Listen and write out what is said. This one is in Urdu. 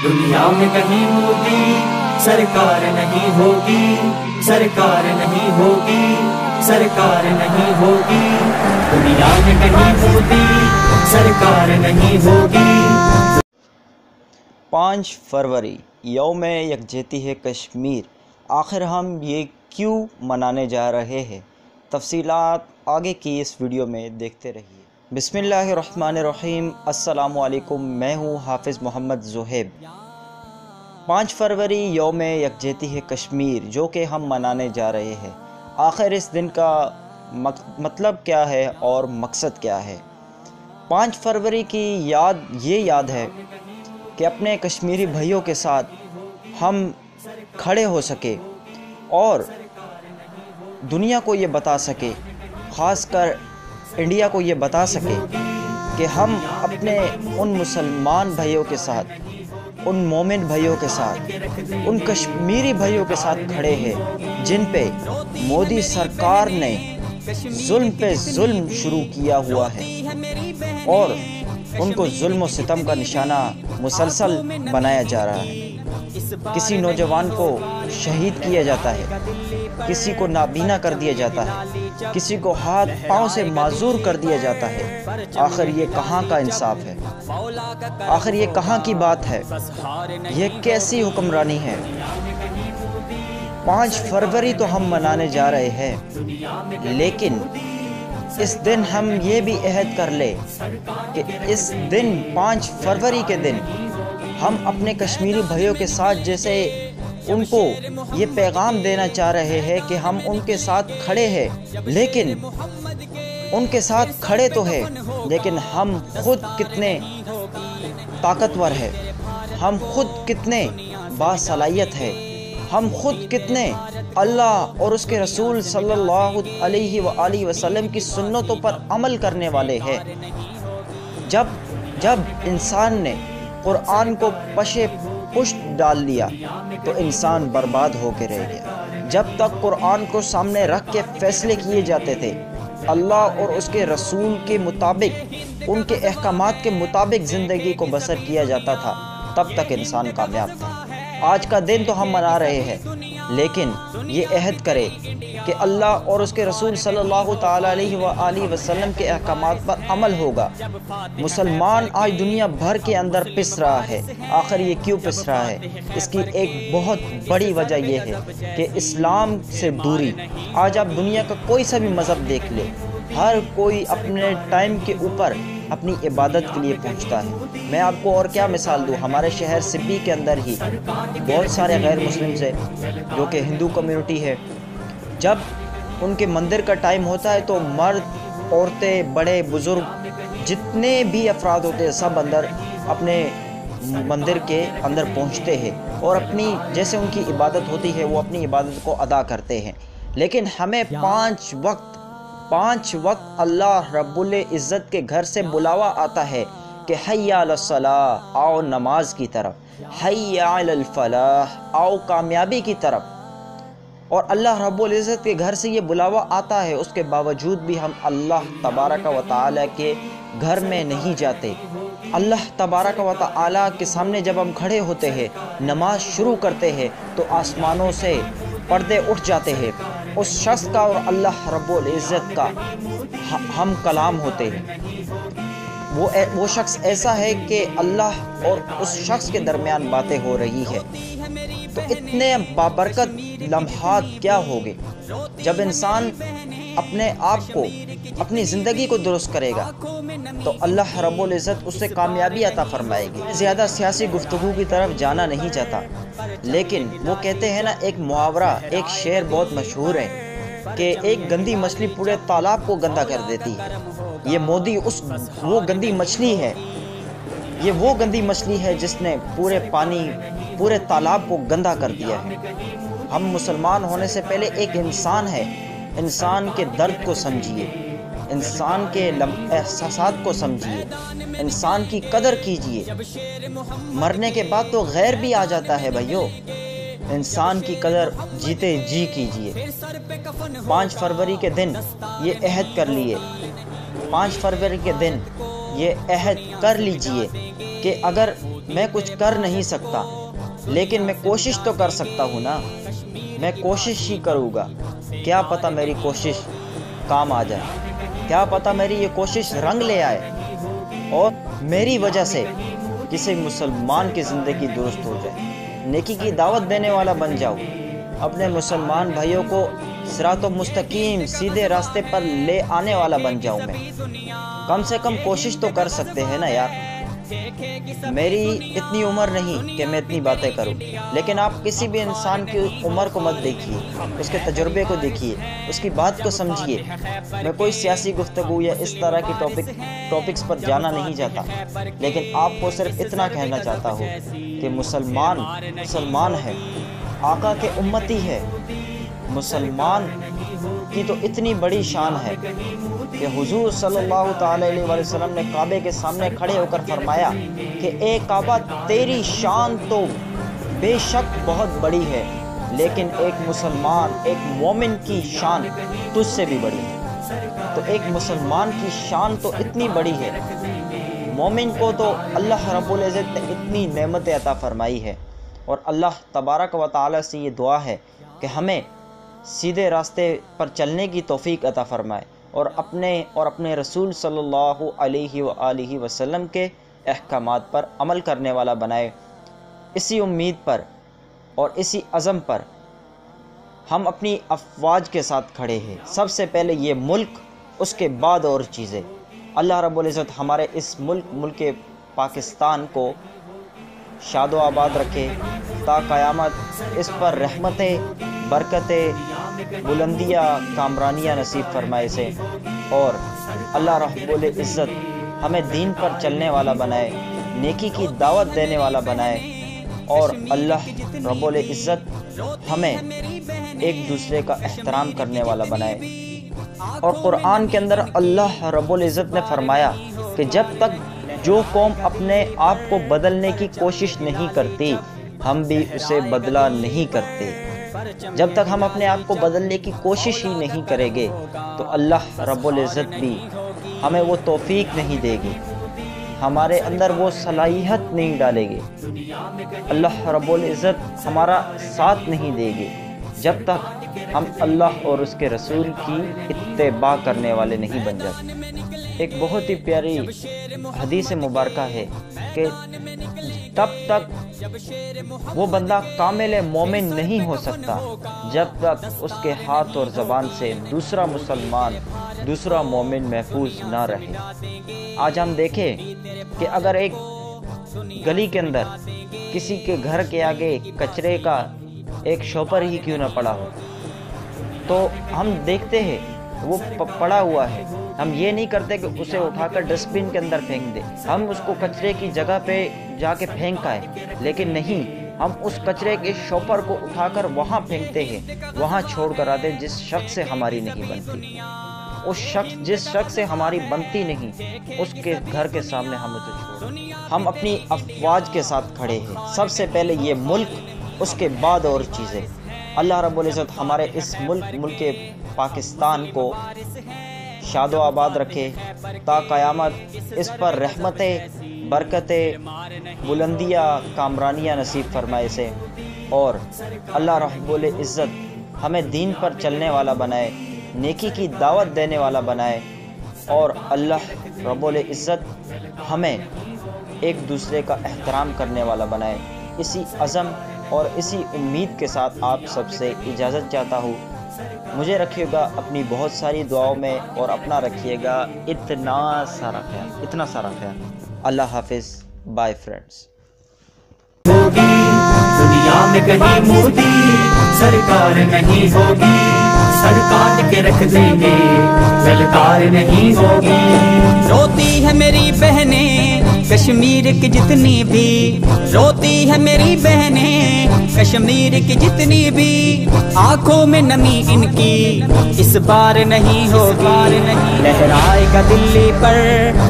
دنیا میں کہیں مودی سرکار نہیں ہوگی، سرکار نہیں ہوگی، سرکار نہیں ہوگی، دنیا میں کہیں مودی سرکار نہیں ہوگی۔ 5 فروری یوم یکجہتی ہے کشمیر، آخر ہم یہ کیوں منانے جا رہے ہیں؟ تفصیلات آگے کی اس ویڈیو میں دیکھتے رہیے۔ بسم اللہ الرحمن الرحیم۔ السلام علیکم، میں ہوں حافظ محمد زہیب۔ 5 فروری یوم یکجہتی ہے کشمیر جو کہ ہم منانے جا رہے ہیں، آخر اس دن کا مطلب کیا ہے اور مقصد کیا ہے؟ 5 فروری کی یہ یاد ہے کہ اپنے کشمیری بھائیوں کے ساتھ ہم کھڑے ہو سکے اور دنیا کو یہ بتا سکے، خاص کر انڈیا کو یہ بتا سکے کہ ہم اپنے ان مسلمان بھائیوں کے ساتھ، ان مومن بھائیوں کے ساتھ، ان کشمیری بھائیوں کے ساتھ کھڑے ہیں جن پہ مودی سرکار نے ظلم پہ ظلم شروع کیا ہوا ہے اور ان کو ظلم و ستم کا نشانہ مسلسل بنایا جا رہا ہے۔ کسی نوجوان کو شہید کیا جاتا ہے، کسی کو نابینا کر دیا جاتا ہے، کسی کو ہاتھ پاؤں سے معذور کر دیا جاتا ہے۔ آخر یہ کہاں کا انصاف ہے؟ آخر یہ کہاں کی بات ہے؟ یہ کیسی حکمرانی ہے؟ 5 فروری تو ہم منانے جا رہے ہیں، لیکن اس دن ہم یہ بھی عہد کر لیں کہ اس دن 5 فروری کے دن ہم اپنے کشمیری بھائیوں کے ساتھ جیسے ان کو یہ پیغام دینا چاہ رہے ہیں کہ ہم ان کے ساتھ کھڑے ہیں، لیکن ان کے ساتھ کھڑے تو ہیں لیکن ہم خود کتنے طاقتور ہیں، ہم خود کتنے باصلاحیت ہیں، ہم خود کتنے اللہ اور اس کے رسول صلی اللہ علیہ وآلہ وسلم کی سنتوں پر عمل کرنے والے ہیں۔ جب انسان نے قرآن کو پشت ڈال دیا تو انسان برباد ہو کے رہ گیا۔ جب تک قرآن کو سامنے رکھ کے فیصلے کیے جاتے تھے، اللہ اور اس کے رسول کے مطابق، ان کے احکامات کے مطابق زندگی کو بسر کیا جاتا تھا، تب تک انسان کامیاب تھا۔ آج کا دن تو ہم منا رہے ہیں، لیکن یہ عہد کرے کہ اللہ اور اس کے رسول صلی اللہ تعالیٰ علیہ وآلہ وسلم کے احکامات پر عمل ہوگا۔ مسلمان آج دنیا بھر کے اندر پس رہا ہے۔ آخر یہ کیوں پس رہا ہے؟ اس کی ایک بہت بڑی وجہ یہ ہے کہ اسلام سے دوری۔ آج آپ دنیا کا کوئی سا بھی مذہب دیکھ لے، ہر کوئی اپنے ٹائم کے اوپر اپنی عبادت کے لیے پہنچتا ہے۔ میں آپ کو اور کیا مثال دوں، ہمارے شہر سپی کے اندر ہی بہت سارے غیر مسلم ہیں جو کہ ہندو کمیونٹی ہے۔ جب ان کے مندر کا ٹائم ہوتا ہے تو مرد، عورتیں، بڑے بزرگ، جتنے بھی افراد ہوتے ہیں سب اندر اپنے مندر کے اندر پہنچتے ہیں اور اپنی جیسے ان کی عبادت ہوتی ہے وہ اپنی عبادت کو ادا کرتے ہیں۔ لیکن ہمیں 5 وقت اللہ رب العزت کے گھر سے بلاوا آتا ہے کہ حی علی الصلاۃ، آؤ نماز کی طرف، حی علی الفلاح، آؤ کامیابی کی طرف۔ اور اللہ رب العزت کے گھر سے یہ بلاوا آتا ہے، اس کے باوجود بھی ہم اللہ تبارک و تعالیٰ کے گھر میں نہیں جاتے۔ اللہ تبارک و تعالیٰ کے سامنے جب ہم کھڑے ہوتے ہیں، نماز شروع کرتے ہیں تو آسمانوں سے پردے اٹھ جاتے ہیں، اس شخص کا اور اللہ رب العزت کا ہم کلام ہوتے ہیں۔ وہ شخص ایسا ہے کہ اللہ اور اس شخص کے درمیان باتیں ہو رہی ہے۔ تو اتنے بابرکت لمحات کیا ہوگے جب انسان اپنے آپ کو، اپنی زندگی کو درست کرے گا تو اللہ رب العزت اس سے کامیابی عطا فرمائے گی۔ زیادہ سیاسی گفتگو کی طرف جانا نہیں چاہتا، لیکن وہ کہتے ہیں نا، ایک محاورہ، ایک شعر بہت مشہور ہے کہ ایک گندی مچھلی پورے تالاب کو گندا کر دیتی ہے۔ یہ مودی وہ گندی مچھلی ہے، یہ وہ گندی مچھلی ہے جس نے پورے تالاب کو گندا کر دیا ہے۔ ہم مسلمان ہونے سے پہلے ایک انسان ہے، انسان کے درد کو سمجھیے، انسان کے احساسات کو سمجھیے، انسان کی قدر کیجیے۔ مرنے کے بعد تو غیر بھی آ جاتا ہے بھائیو، انسان کی قدر جیتے جی کیجیے۔ 5 فروری کے دن یہ عہد کر لیے، 5 فروری کے دن یہ عہد کر لیجئے کہ اگر میں کچھ کر نہیں سکتا، لیکن میں کوشش تو کر سکتا ہوں نا۔ میں کوشش ہی کروں گا، کیا پتہ میری کوشش کام آ جائے، کیا پتہ میری یہ کوشش رنگ لے آئے اور میری وجہ سے کسی مسلمان کی زندگی درست ہو جائے، نیکی کی دعوت دینے والا بن جاؤ، اپنے مسلمان بھائیوں کو صراط مستقیم سیدھے راستے پر لے آنے والا بن جاؤں میں۔ کم سے کم کوشش تو کر سکتے ہیں نا یار۔ میری اتنی عمر نہیں کہ میں اتنی باتیں کروں، لیکن آپ کسی بھی انسان کی عمر کو مت دیکھیے، اس کے تجربے کو دیکھیے، اس کی بات کو سمجھیے۔ میں کوئی سیاسی گفتگو یا اس طرح کی ٹاپکس پر جانا نہیں چاہتا، لیکن آپ کو صرف اتنا کہنا چاہتا ہوں کہ مسلمان ہے، آقا کے امتی ہے۔ مسلمان کی تو اتنی بڑی شان ہے کہ حضور صلی اللہ تعالی علیہ وسلم نے کعبے کے سامنے کھڑے ہو کر فرمایا کہ اے کعبہ، تیری شان تو بے شک بہت بڑی ہے، لیکن ایک مسلمان، ایک مومن کی شان تجھ سے بھی بڑی ہے۔ تو ایک مسلمان کی شان تو اتنی بڑی ہے، مومن کو تو اللہ رب العزت نے اتنی نعمتیں عطا فرمائی ہے، اور اللہ تبارک و تعالی سے یہ دعا ہے کہ ہمیں سیدھے راستے پر چلنے کی توفیق عطا فرمائے، اور اپنے رسول صلی اللہ علیہ وآلہ وسلم کے احکامات پر عمل کرنے والا بنائے۔ اسی امید پر اور اسی عزم پر ہم اپنی افواج کے ساتھ کھڑے ہیں۔ سب سے پہلے یہ ملک، اس کے بعد اور چیزیں۔ اللہ رب العزت ہمارے اس ملک پاکستان کو شاد و آباد رکھے تا قیامت، اس پر رحمتیں، برکتیں، بلندیاں، کامرانیاں نصیب فرمائے سے، اور اللہ رب العزت ہمیں دین پر چلنے والا بنائے، نیکی کی دعوت دینے والا بنائے، اور اللہ رب العزت ہمیں ایک دوسرے کا احترام کرنے والا بنائے۔ اور قرآن کے اندر اللہ رب العزت نے فرمایا کہ جب تک جو قوم اپنے آپ کو بدلنے کی کوشش نہیں کرتی، ہم بھی اسے بدلہ نہیں کرتے۔ جب تک ہم اپنے آپ کو بدلنے کی کوشش ہی نہیں کریں گے تو اللہ رب العزت بھی ہمیں وہ توفیق نہیں دے گی، ہمارے اندر وہ صلاحیت نہیں ڈالے گی، اللہ رب العزت ہمارا ساتھ نہیں دے گی جب تک ہم اللہ اور اس کے رسول کی اتباع کرنے والے نہیں بن جاتے۔ ایک بہت ہی پیاری حدیث مبارکہ ہے کہ تب تک وہ بندہ کامل مومن نہیں ہو سکتا جب تک اس کے ہاتھ اور زبان سے دوسرا مسلمان، دوسرا مومن محفوظ نہ رہے۔ آج ہم دیکھیں کہ اگر ایک گلی کے اندر کسی کے گھر کے آگے کچرے کا ایک شوپر ہی کیوں نہ پڑا ہو، تو ہم دیکھتے ہیں وہ پڑا ہوا ہے، ہم یہ نہیں کرتے کہ اسے اٹھا کر ڈسٹ بن کے اندر پھینک دیں، ہم اس کو کچرے کی جگہ پہ جا کے پھینک آئے، لیکن نہیں، ہم اس کچرے کے شوپر کو اٹھا کر وہاں پھینکتے ہیں، وہاں چھوڑ کر آتے جس شخص سے ہماری نہیں بنتی، جس شخص سے ہماری بنتی نہیں، اس کے گھر کے سامنے ہم اسے چھوڑ۔ ہم اپنی افواج کے ساتھ کھڑے ہیں، سب سے پہلے یہ ملک، اس کے بعد اور چیزیں۔ اللہ رب العزت ہمارے اس ملک پاکستان کو شاد و آباد رکھے تا قیامت، اس پر رحمتیں، برکتیں، بلندیاں، کامرانیاں نصیب فرمائے سے، اور اللہ رب العزت ہمیں دین پر چلنے والا بنائے، نیکی کی دعوت دینے والا بنائے، اور اللہ رب العزت ہمیں ایک دوسرے کا احترام کرنے والا بنائے۔ اسی عزم اور اسی امید کے ساتھ آپ سب سے اجازت چاہتا ہوں۔ مجھے رکھیے گا اپنی بہت ساری دعاؤں میں، اور اپنا رکھیے گا اتنا سارا خیال۔ اللہ حافظ، بائے فرینڈز۔ ہوگی دنیا میں کہیں مودی سرکار نہیں ہوگی، سر کاٹ کے رکھ دیں گے للکار نہیں ہوگی۔ روتی ہے میری بہنیں کشمیر کی جتنی بھی، روتی ہے میری بہنیں کشمیر کی جتنی بھی، آنکھوں میں نمی ان کی اس بار نہیں ہوگی۔ لہرائے گا دلی پر